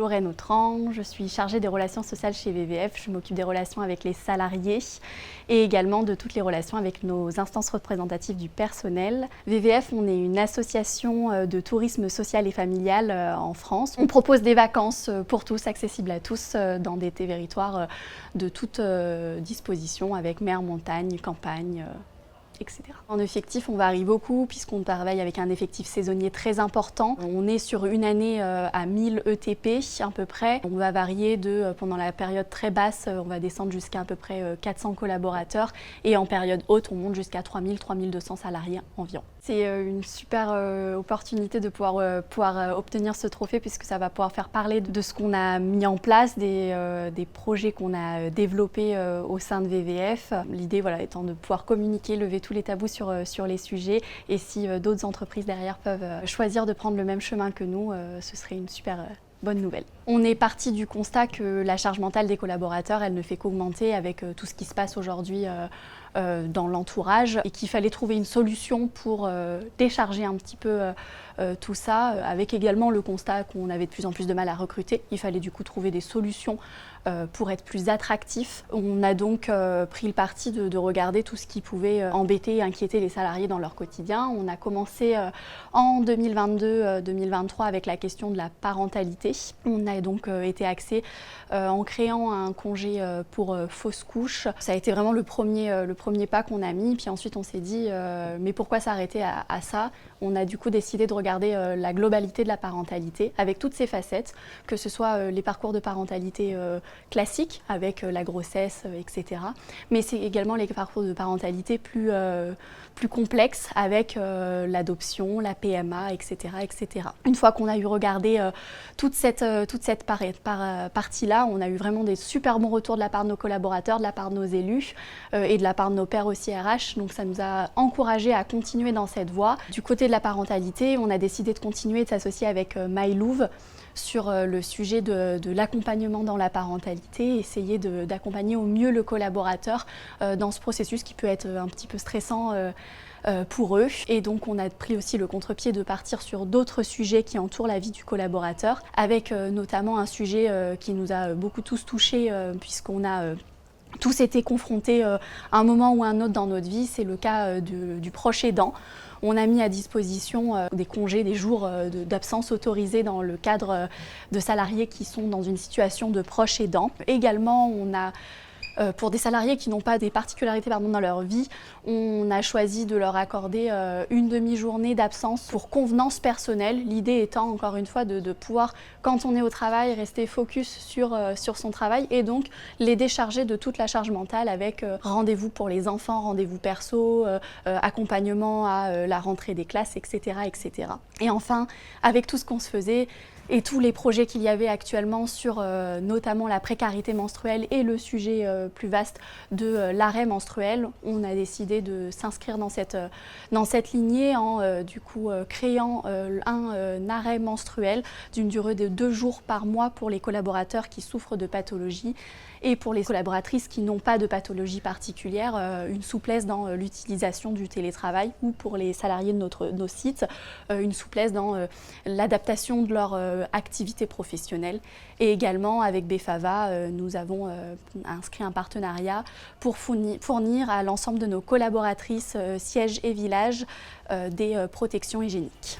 Lorraine Autran, je suis chargée des relations sociales chez VVF. Je m'occupe des relations avec les salariés et également de toutes les relations avec nos instances représentatives du personnel. VVF, on est une association de tourisme social et familial en France. On propose des vacances pour tous, accessibles à tous, dans des territoires de toute disposition, avec mer, montagne, campagne, etc. En effectif, on varie beaucoup puisqu'on travaille avec un effectif saisonnier très important. On est sur une année à 1000 ETP à peu près. On va varier pendant la période très basse, on va descendre jusqu'à peu près 400 collaborateurs et en période haute, on monte jusqu'à 3000-3200 salariés environ. C'est une super opportunité de pouvoir obtenir ce trophée puisque ça va pouvoir faire parler de ce qu'on a mis en place, des projets qu'on a développés au sein de VVF. L'idée étant de pouvoir communiquer, lever tous les tabous sur les sujets et si d'autres entreprises derrière peuvent choisir de prendre le même chemin que nous, ce serait une super bonne nouvelle. On est parti du constat que la charge mentale des collaborateurs, elle ne fait qu'augmenter avec tout ce qui se passe aujourd'hui dans l'entourage et qu'il fallait trouver une solution pour décharger un petit peu tout ça, avec également le constat qu'on avait de plus en plus de mal à recruter. Il fallait du coup trouver des solutions pour être plus attractif. On a donc pris le parti de regarder tout ce qui pouvait embêter et inquiéter les salariés dans leur quotidien. On a commencé en 2022-2023 avec la question de la parentalité. On a donc été axé en créant un congé pour fausse couche. Ça a été vraiment le premier pas qu'on a mis. Puis ensuite on s'est dit mais pourquoi s'arrêter à ça? On a du coup décidé de regarder la globalité de la parentalité avec toutes ses facettes, que ce soit les parcours de parentalité classiques avec la grossesse, etc. Mais c'est également les parcours de parentalité plus complexes avec l'adoption, la PMA, etc., etc. Une fois qu'on a eu regardé toute cette partie-là, on a eu vraiment des super bons retours de la part de nos collaborateurs, de la part de nos élus et de la part de nos pairs aussi RH. Donc ça nous a encouragés à continuer dans cette voie. Du côté de la parentalité, on a décidé de continuer de s'associer avec MyLouve sur le sujet de l'accompagnement dans la parentalité, essayer d'accompagner au mieux le collaborateur dans ce processus qui peut être un petit peu stressant pour eux. Et donc on a pris aussi le contre-pied de partir sur d'autres sujets qui entourent la vie du collaborateur, avec notamment un sujet qui nous a beaucoup tous touchés puisqu'on a tous été confrontés à un moment ou à un autre dans notre vie, c'est le cas du proche aidant. On a mis à disposition des congés, des jours d'absence autorisés dans le cadre de salariés qui sont dans une situation de proche aidant. Également, on a pour des salariés qui n'ont pas des particularités dans leur vie, on a choisi de leur accorder une demi-journée d'absence pour convenance personnelle. L'idée étant, encore une fois, de pouvoir, quand on est au travail, rester focus sur son travail et donc les décharger de toute la charge mentale avec rendez-vous pour les enfants, rendez-vous perso, accompagnement à la rentrée des classes, etc., etc. Et enfin, avec tout ce qu'on se faisait, et tous les projets qu'il y avait actuellement sur notamment la précarité menstruelle et le sujet plus vaste de l'arrêt menstruel, on a décidé de s'inscrire dans cette lignée en du coup créant un arrêt menstruel d'une durée de 2 jours par mois pour les collaborateurs qui souffrent de pathologies et pour les collaboratrices qui n'ont pas de pathologie particulière, une souplesse dans l'utilisation du télétravail ou pour les salariés de nos sites, une souplesse dans l'adaptation de leur activité professionnelle. Et également avec Befava, nous avons inscrit un partenariat pour fournir à l'ensemble de nos collaboratrices sièges et villages des protections hygiéniques.